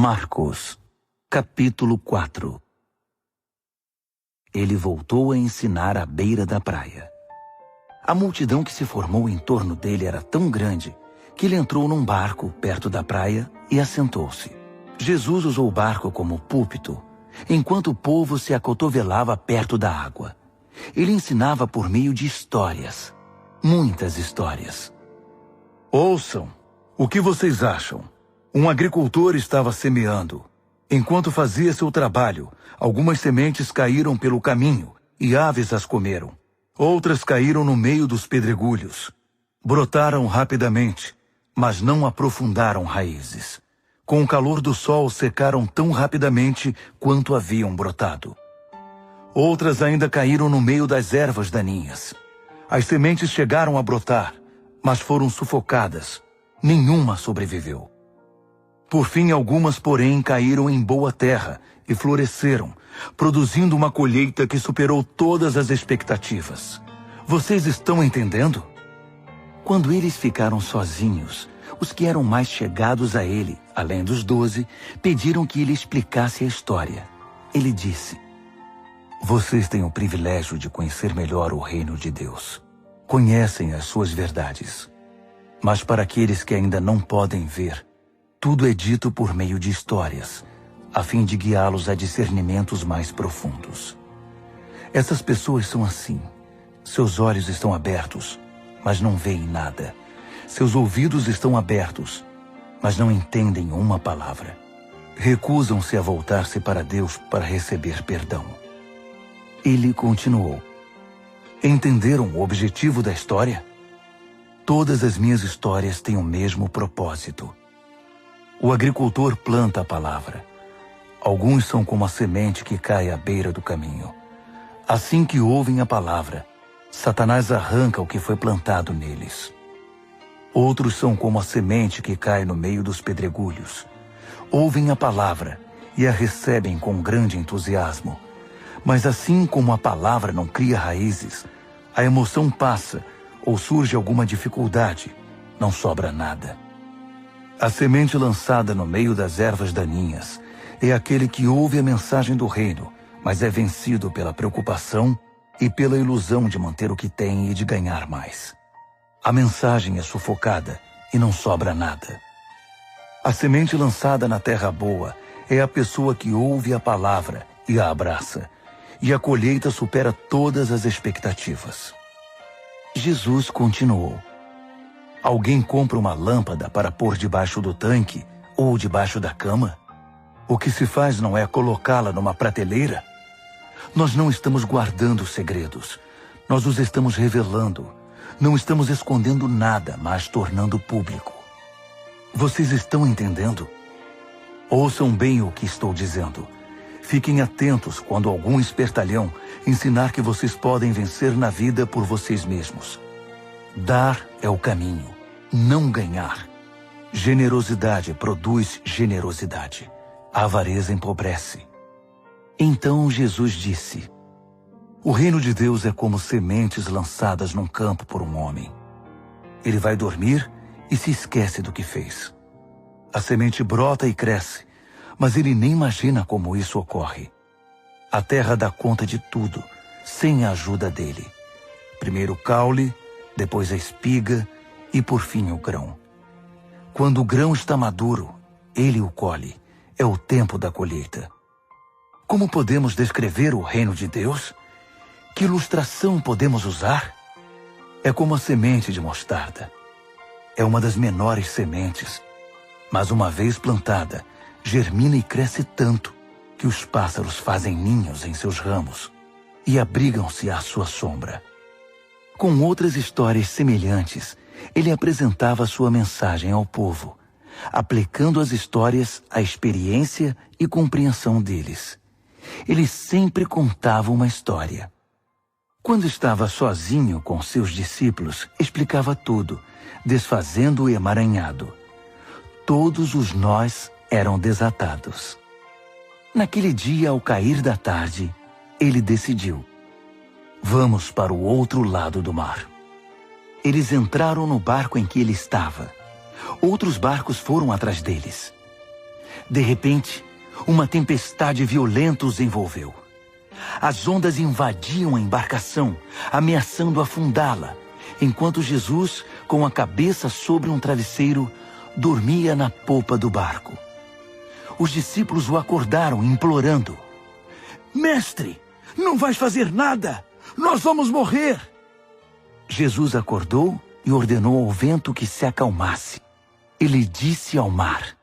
Marcos, capítulo 4. Ele voltou a ensinar à beira da praia. A multidão que se formou em torno dele era tão grande que ele entrou num barco perto da praia e assentou-se. Jesus usou o barco como púlpito, enquanto o povo se acotovelava perto da água. Ele ensinava por meio de histórias, muitas histórias. Ouçam, o que vocês acham? Um agricultor estava semeando. Enquanto fazia seu trabalho, algumas sementes caíram pelo caminho e aves as comeram. Outras caíram no meio dos pedregulhos. Brotaram rapidamente, mas não aprofundaram raízes. Com o calor do sol, secaram tão rapidamente quanto haviam brotado. Outras ainda caíram no meio das ervas daninhas. As sementes chegaram a brotar, mas foram sufocadas. Nenhuma sobreviveu. Por fim, algumas, porém, caíram em boa terra e floresceram, produzindo uma colheita que superou todas as expectativas. Vocês estão entendendo? Quando eles ficaram sozinhos, os que eram mais chegados a ele, além dos 12, pediram que ele explicasse a história. Ele disse: "Vocês têm o privilégio de conhecer melhor o reino de Deus. Conhecem as suas verdades. Mas para aqueles que ainda não podem ver, tudo é dito por meio de histórias, a fim de guiá-los a discernimentos mais profundos. Essas pessoas são assim. Seus olhos estão abertos, mas não veem nada. Seus ouvidos estão abertos, mas não entendem uma palavra. Recusam-se a voltar-se para Deus para receber perdão." Ele continuou: "Entenderam o objetivo da história? Todas as minhas histórias têm o mesmo propósito. O agricultor planta a palavra. Alguns são como a semente que cai à beira do caminho. Assim que ouvem a palavra, Satanás arranca o que foi plantado neles. Outros são como a semente que cai no meio dos pedregulhos. Ouvem a palavra e a recebem com grande entusiasmo. Mas assim como a palavra não cria raízes, a emoção passa ou surge alguma dificuldade, não sobra nada. A semente lançada no meio das ervas daninhas é aquele que ouve a mensagem do reino, mas é vencido pela preocupação e pela ilusão de manter o que tem e de ganhar mais. A mensagem é sufocada e não sobra nada. A semente lançada na terra boa é a pessoa que ouve a palavra e a abraça, e a colheita supera todas as expectativas." Jesus continuou: "Alguém compra uma lâmpada para pôr debaixo do tanque ou debaixo da cama? O que se faz não é colocá-la numa prateleira? Nós não estamos guardando segredos. Nós os estamos revelando. Não estamos escondendo nada, mas tornando público. Vocês estão entendendo? Ouçam bem o que estou dizendo. Fiquem atentos quando algum espertalhão ensinar que vocês podem vencer na vida por vocês mesmos. Dar é o caminho, não ganhar. Generosidade produz generosidade. A avareza empobrece." Então Jesus disse: "O reino de Deus é como sementes lançadas num campo por um homem. Ele vai dormir e se esquece do que fez. A semente brota e cresce, mas ele nem imagina como isso ocorre. A terra dá conta de tudo, sem a ajuda dele. Primeiro o caule, depois a espiga e por fim o grão. Quando o grão está maduro, ele o colhe. É o tempo da colheita. Como podemos descrever o reino de Deus? Que ilustração podemos usar? É como a semente de mostarda. É uma das menores sementes, mas uma vez plantada, germina e cresce tanto que os pássaros fazem ninhos em seus ramos e abrigam-se à sua sombra." Com outras histórias semelhantes, ele apresentava sua mensagem ao povo, aplicando as histórias à experiência e compreensão deles. Ele sempre contava uma história. Quando estava sozinho com seus discípulos, explicava tudo, desfazendo o emaranhado. Todos os nós eram desatados. Naquele dia, ao cair da tarde, ele decidiu: "Vamos para o outro lado do mar." Eles entraram no barco em que ele estava. Outros barcos foram atrás deles. De repente, uma tempestade violenta os envolveu. As ondas invadiam a embarcação, ameaçando afundá-la, enquanto Jesus, com a cabeça sobre um travesseiro, dormia na popa do barco. Os discípulos o acordaram, implorando: Mestre, não vais fazer nada! Nós vamos morrer! Jesus acordou e ordenou ao vento que se acalmasse. Ele disse ao mar: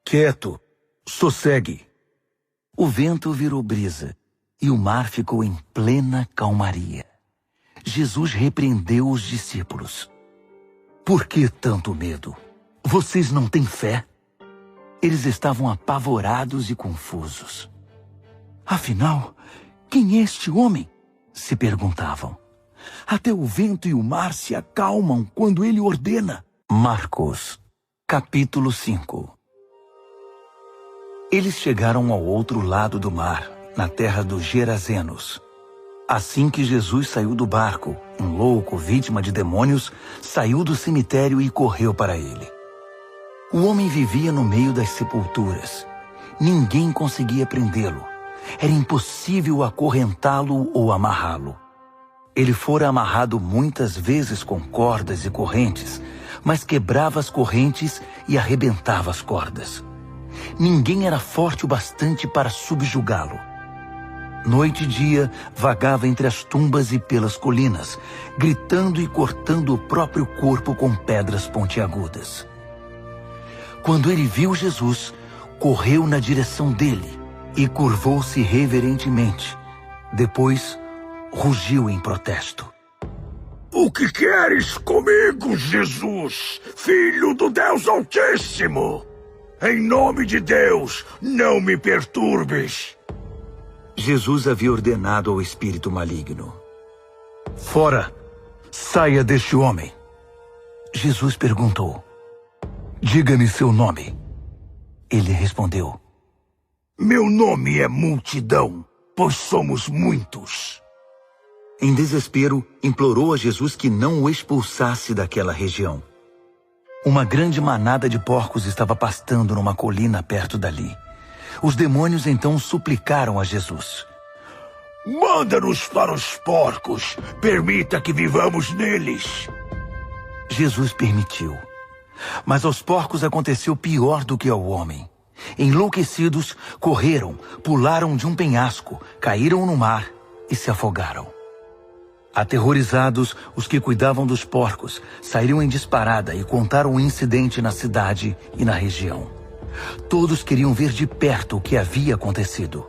Quieto, sossegue. O vento virou brisa e o mar ficou em plena calmaria. Jesus repreendeu os discípulos: Por que tanto medo? Vocês não têm fé? Eles estavam apavorados e confusos. Afinal, quem é este homem? Se perguntavam. Até o vento e o mar se acalmam quando ele ordena. Marcos, capítulo 5. Eles chegaram ao outro lado do mar, na terra dos Gerazenos. Assim que Jesus saiu do barco, um louco, vítima de demônios, saiu do cemitério e correu para ele. O homem vivia no meio das sepulturas. Ninguém conseguia prendê-lo. Era impossível acorrentá-lo ou amarrá-lo. Ele fora amarrado muitas vezes com cordas e correntes, mas quebrava as correntes e arrebentava as cordas. Ninguém era forte o bastante para subjugá-lo. Noite e dia, vagava entre as tumbas e pelas colinas, gritando e cortando o próprio corpo com pedras pontiagudas. Quando ele viu Jesus, correu na direção dele e curvou-se reverentemente. Depois, rugiu em protesto: O que queres comigo, Jesus, Filho do Deus Altíssimo? Em nome de Deus, não me perturbes. Jesus havia ordenado ao espírito maligno: Fora! Saia deste homem. Jesus perguntou: Diga-me seu nome. Ele respondeu: Meu nome é Multidão, pois somos muitos. Em desespero, implorou a Jesus que não o expulsasse daquela região. Uma grande manada de porcos estava pastando numa colina perto dali. Os demônios então suplicaram a Jesus: Manda-nos para os porcos, permita que vivamos neles. Jesus permitiu. Mas aos porcos aconteceu pior do que ao homem. Enlouquecidos, correram, pularam de um penhasco, caíram no mar e se afogaram. Aterrorizados, os que cuidavam dos porcos saíram em disparada e contaram o incidente na cidade e na região. Todos queriam ver de perto o que havia acontecido.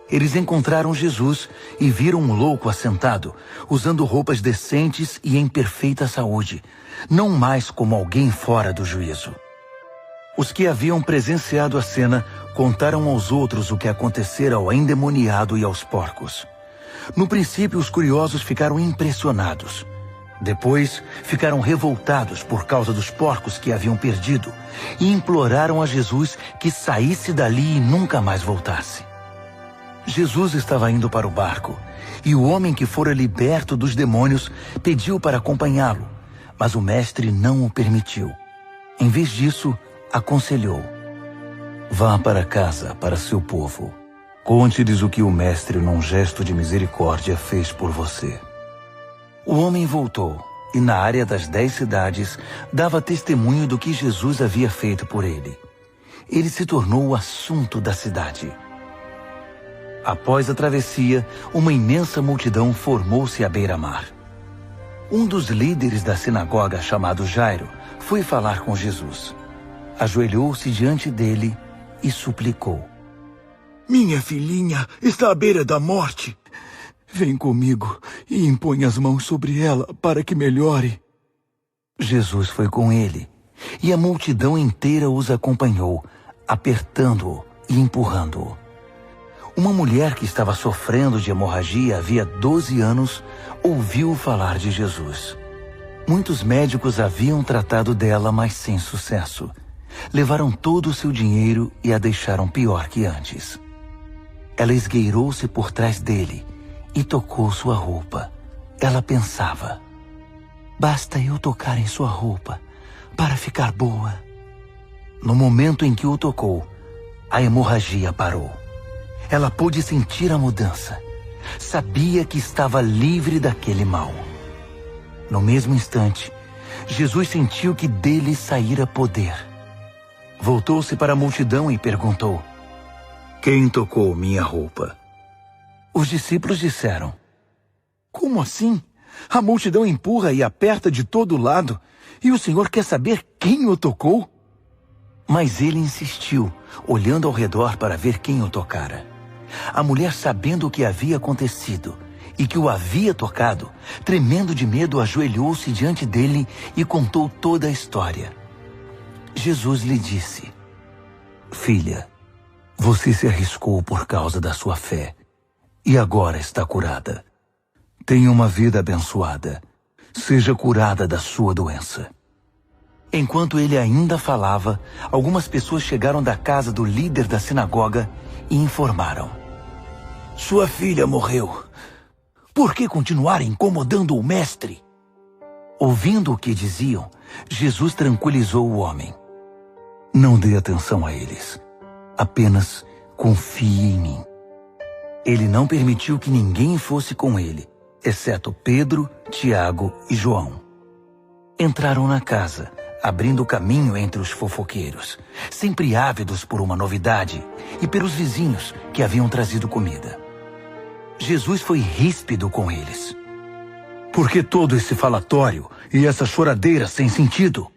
Eles encontraram Jesus e viram um louco assentado, usando roupas decentes e em perfeita saúde, não mais como alguém fora do juízo. Os que haviam presenciado a cena contaram aos outros o que acontecera ao endemoniado e aos porcos. No princípio, os curiosos ficaram impressionados. Depois, ficaram revoltados por causa dos porcos que haviam perdido e imploraram a Jesus que saísse dali e nunca mais voltasse. Jesus estava indo para o barco e o homem que fora liberto dos demônios pediu para acompanhá-lo, mas o mestre não o permitiu. Em vez disso, aconselhou: Vá para casa, para seu povo. Conte-lhes o que o mestre, num gesto de misericórdia, fez por você. O homem voltou e, na área das 10 cidades, dava testemunho do que Jesus havia feito por ele. Ele se tornou o assunto da cidade. Após a travessia, uma imensa multidão formou-se à beira-mar. Um dos líderes da sinagoga, chamado Jairo, foi falar com Jesus. Ajoelhou-se diante dele e suplicou: Minha filhinha está à beira da morte. Vem comigo e impõe as mãos sobre ela para que melhore. Jesus foi com ele, e a multidão inteira os acompanhou, apertando-o e empurrando-o. Uma mulher que estava sofrendo de hemorragia havia 12 anos ouviu falar de Jesus. Muitos médicos haviam tratado dela, mas sem sucesso. Levaram todo o seu dinheiro e a deixaram pior que antes. Ela esgueirou-se por trás dele e tocou sua roupa. Ela pensava: basta eu tocar em sua roupa para ficar boa. No momento em que o tocou, a hemorragia parou. Ela pôde sentir a mudança. Sabia que estava livre daquele mal. No mesmo instante, Jesus sentiu que dele saíra poder. Voltou-se para a multidão e perguntou: Quem tocou minha roupa? Os discípulos disseram: Como assim? A multidão empurra e aperta de todo lado, e o Senhor quer saber quem o tocou? Mas ele insistiu, olhando ao redor para ver quem o tocara. A mulher, sabendo o que havia acontecido e que o havia tocado, tremendo de medo, ajoelhou-se diante dele e contou toda a história. Jesus lhe disse: Filha, você se arriscou por causa da sua fé e agora está curada. Tenha uma vida abençoada. Seja curada da sua doença. Enquanto ele ainda falava, algumas pessoas chegaram da casa do líder da sinagoga e informaram: Sua filha morreu. Por que continuar incomodando o mestre? Ouvindo o que diziam, Jesus tranquilizou o homem. Não dê atenção a eles. Apenas confie em mim. Ele não permitiu que ninguém fosse com ele, exceto Pedro, Tiago e João. Entraram na casa, abrindo caminho entre os fofoqueiros, sempre ávidos por uma novidade, e pelos vizinhos que haviam trazido comida. Jesus foi ríspido com eles. Por que todo esse falatório e essa choradeira sem sentido?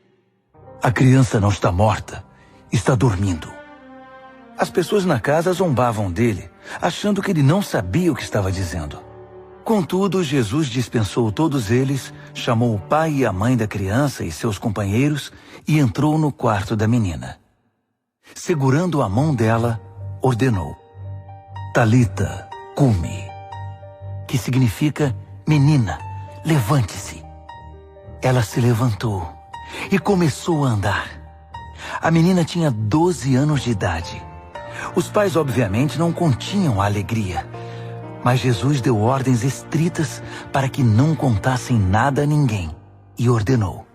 A criança não está morta, está dormindo. As pessoas na casa zombavam dele, achando que ele não sabia o que estava dizendo. Contudo, Jesus dispensou todos eles, chamou o pai e a mãe da criança e seus companheiros e entrou no quarto da menina. Segurando a mão dela, ordenou: Talita, cumi, que significa: menina, levante-se. Ela se levantou e começou a andar. A menina tinha 12 anos de idade. Os pais, obviamente, não continham a alegria, mas Jesus deu ordens estritas para que não contassem nada a ninguém e ordenou: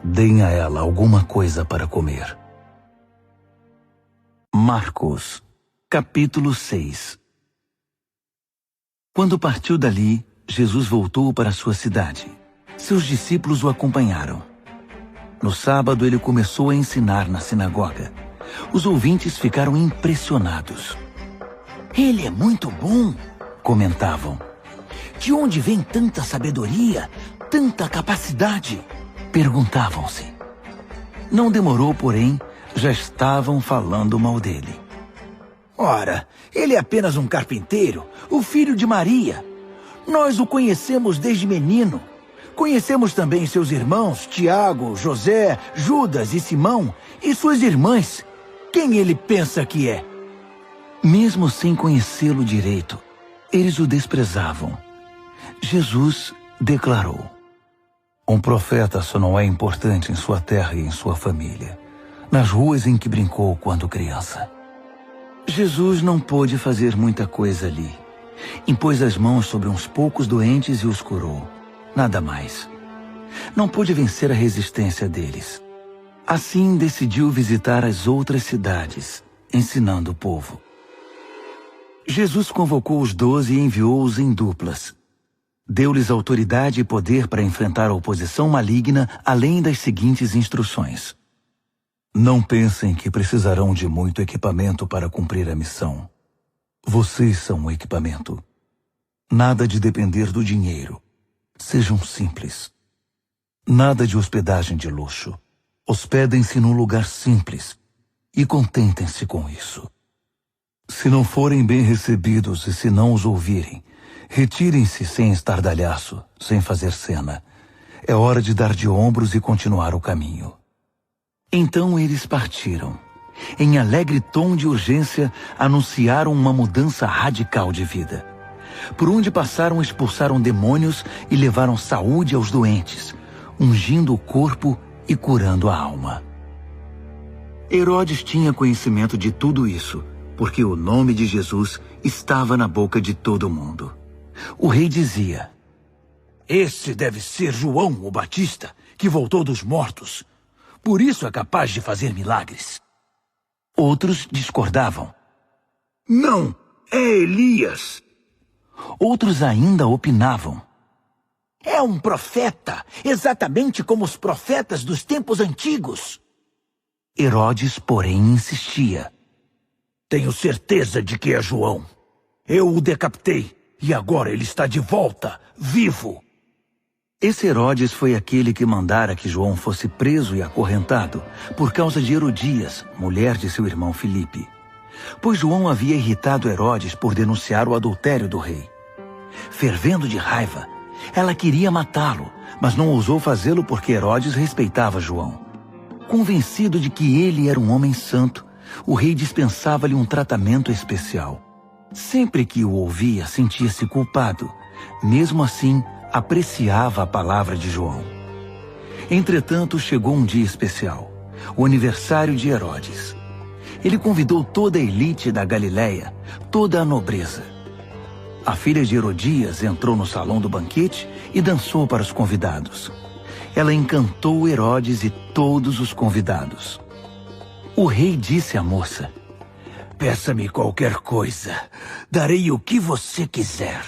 Deem a ela alguma coisa para comer. Marcos, capítulo 6. Quando partiu dali, Jesus voltou para sua cidade. Seus discípulos o acompanharam. No sábado, ele começou a ensinar na sinagoga. Os ouvintes ficaram impressionados. Ele é muito bom, comentavam. De onde vem tanta sabedoria, tanta capacidade? Perguntavam-se. Não demorou, porém, já estavam falando mal dele. Ora, ele é apenas um carpinteiro, o filho de Maria. Nós o conhecemos desde menino. Conhecemos também seus irmãos, Tiago, José, Judas e Simão, e suas irmãs. Quem ele pensa que é? Mesmo sem conhecê-lo direito, eles o desprezavam. Jesus declarou: Um profeta só não é importante em sua terra e em sua família, nas ruas em que brincou quando criança. Jesus não pôde fazer muita coisa ali. Impôs as mãos sobre uns poucos doentes e os curou. Nada mais. Não pôde vencer a resistência deles. Assim decidiu visitar as outras cidades, ensinando o povo. Jesus convocou os 12 e enviou-os em duplas. Deu-lhes autoridade e poder para enfrentar a oposição maligna, além das seguintes instruções: Não pensem que precisarão de muito equipamento para cumprir a missão. Vocês são o equipamento. Nada de depender do dinheiro. Sejam simples. Nada de hospedagem de luxo. Hospedem-se num lugar simples e contentem-se com isso. Se não forem bem recebidos e se não os ouvirem, retirem-se sem estardalhaço, sem fazer cena. É hora de dar de ombros e continuar o caminho. Então eles partiram. Em alegre tom de urgência, anunciaram uma mudança radical de vida. Por onde passaram, expulsaram demônios e levaram saúde aos doentes, ungindo o corpo e curando a alma. Herodes tinha conhecimento de tudo isso, porque o nome de Jesus estava na boca de todo mundo. O rei dizia: Esse deve ser João o Batista, que voltou dos mortos. por isso é capaz de fazer milagres. Outros discordavam. Não, é Elias. Outros ainda opinavam. É um profeta, exatamente como os profetas dos tempos antigos. Herodes, porém, insistia. Tenho certeza de que é João. Eu o decapitei e agora ele está de volta, vivo. Esse Herodes foi aquele que mandara que João fosse preso e acorrentado por causa de Herodias, mulher de seu irmão Filipe. Pois João havia irritado Herodes por denunciar o adultério do rei. Fervendo de raiva, ela queria matá-lo, mas não ousou fazê-lo porque Herodes respeitava João. Convencido de que ele era um homem santo, o rei dispensava-lhe um tratamento especial. Sempre que o ouvia, sentia-se culpado. Mesmo assim, apreciava a palavra de João. Entretanto, chegou um dia especial, o aniversário de Herodes. Ele convidou toda a elite da Galileia, toda a nobreza. A filha de Herodias entrou no salão do banquete e dançou para os convidados. Ela encantou Herodes e todos os convidados. O rei disse à moça, peça-me qualquer coisa, darei o que você quiser.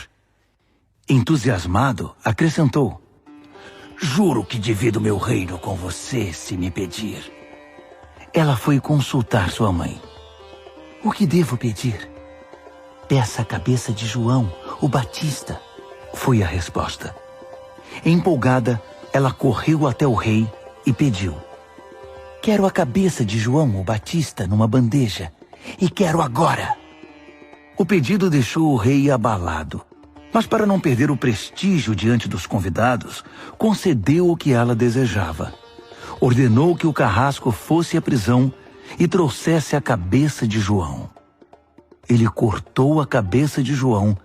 Entusiasmado, acrescentou, juro que divido meu reino com você se me pedir. Ela foi consultar sua mãe. O que devo pedir? Peça a cabeça de João, o Batista, foi a resposta. Empolgada, ela correu até o rei e pediu. Quero a cabeça de João, o Batista, numa bandeja, e quero agora. O pedido deixou o rei abalado, mas para não perder o prestígio diante dos convidados, concedeu o que ela desejava. Ordenou que o carrasco fosse à prisão e trouxesse a cabeça de João. Ele cortou a cabeça de João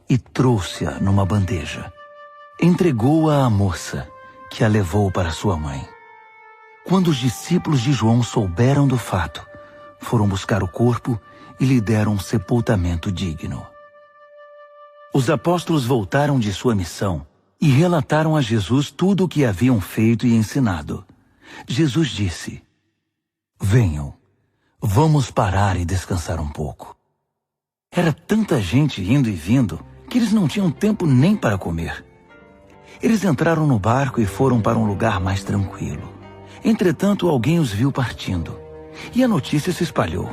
e trouxe-a numa bandeja. Entregou-a à moça, que a levou para sua mãe. Quando os discípulos de João souberam do fato, foram buscar o corpo e lhe deram um sepultamento digno. Os apóstolos voltaram de sua missão e relataram a Jesus tudo o que haviam feito e ensinado. Jesus disse, venham, vamos parar e descansar um pouco. Era tanta gente indo e vindo que eles não tinham tempo nem para comer. Eles entraram no barco e foram para um lugar mais tranquilo. Entretanto, alguém os viu partindo, e a notícia se espalhou.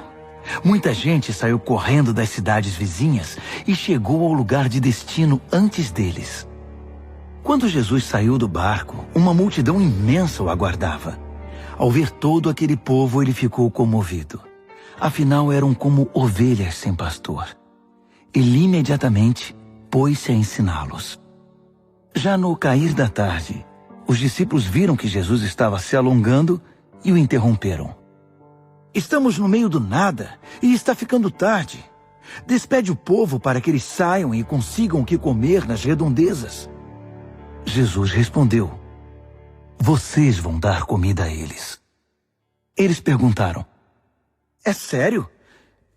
Muita gente saiu correndo das cidades vizinhas e chegou ao lugar de destino antes deles. Quando Jesus saiu do barco, uma multidão imensa o aguardava. Ao ver todo aquele povo, ele ficou comovido. Afinal, eram como ovelhas sem pastor. Ele imediatamente pôs-se a ensiná-los. Já no cair da tarde, os discípulos viram que Jesus estava se alongando e o interromperam. Estamos no meio do nada e está ficando tarde. Despede o povo para que eles saiam e consigam o que comer nas redondezas. Jesus respondeu, vocês vão dar comida a eles. Eles perguntaram, é sério?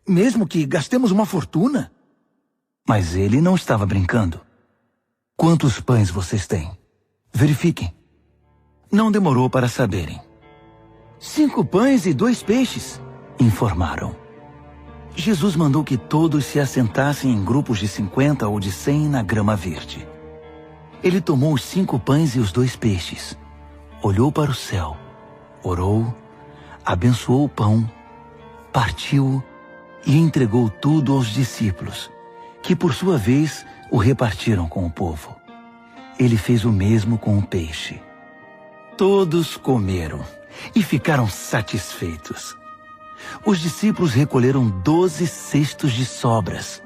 Mesmo que gastemos uma fortuna? Mas ele não estava brincando. Quantos pães vocês têm? Verifiquem. Não demorou para saberem. 5 pães e 2 peixes, informaram. Jesus mandou que todos se assentassem em grupos de 50 ou de 100 na grama verde. Ele tomou os 5 pães e os 2 peixes, olhou para o céu, orou, abençoou o pão, partiu-o e entregou tudo aos discípulos, que por sua vez o repartiram com o povo. Ele fez o mesmo com o peixe. Todos comeram e ficaram satisfeitos. Os discípulos recolheram 12 cestos de sobras,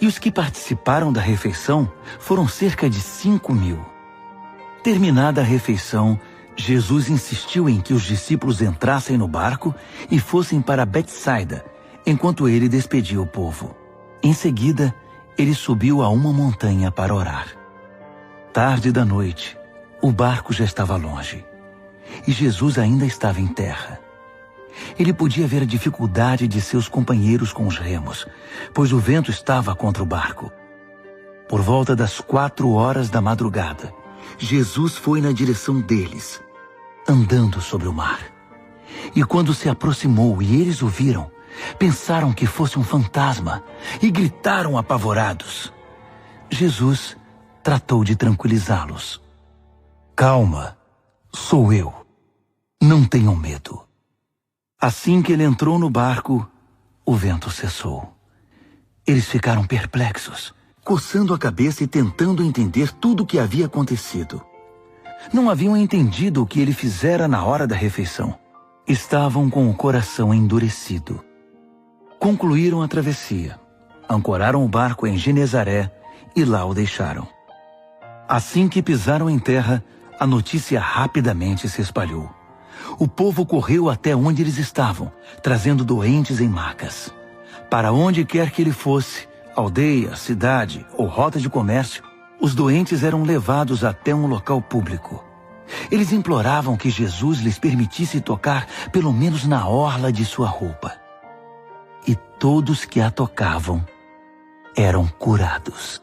e os que participaram da refeição foram cerca de 5.000. Terminada a refeição, Jesus insistiu em que os discípulos entrassem no barco e fossem para Betsaida, enquanto ele despedia o povo. Em seguida, ele subiu a uma montanha para orar. Tarde da noite, o barco já estava longe, e Jesus ainda estava em terra. Ele podia ver a dificuldade de seus companheiros com os remos, pois o vento estava contra o barco. Por volta das 4 horas da madrugada, Jesus foi na direção deles, andando sobre o mar. E quando se aproximou e eles o viram, pensaram que fosse um fantasma e gritaram apavorados. Jesus tratou de tranquilizá-los. Calma, sou eu. Não tenham medo. Assim que ele entrou no barco, o vento cessou. Eles ficaram perplexos, coçando a cabeça e tentando entender tudo o que havia acontecido. Não haviam entendido o que ele fizera na hora da refeição. Estavam com o coração endurecido. Concluíram a travessia, ancoraram o barco em Genezaré e lá o deixaram. Assim que pisaram em terra, a notícia rapidamente se espalhou. O povo correu até onde eles estavam, trazendo doentes em macas. Para onde quer que ele fosse, aldeia, cidade ou rota de comércio, os doentes eram levados até um local público. Eles imploravam que Jesus lhes permitisse tocar pelo menos na orla de sua roupa. E todos que a tocavam eram curados.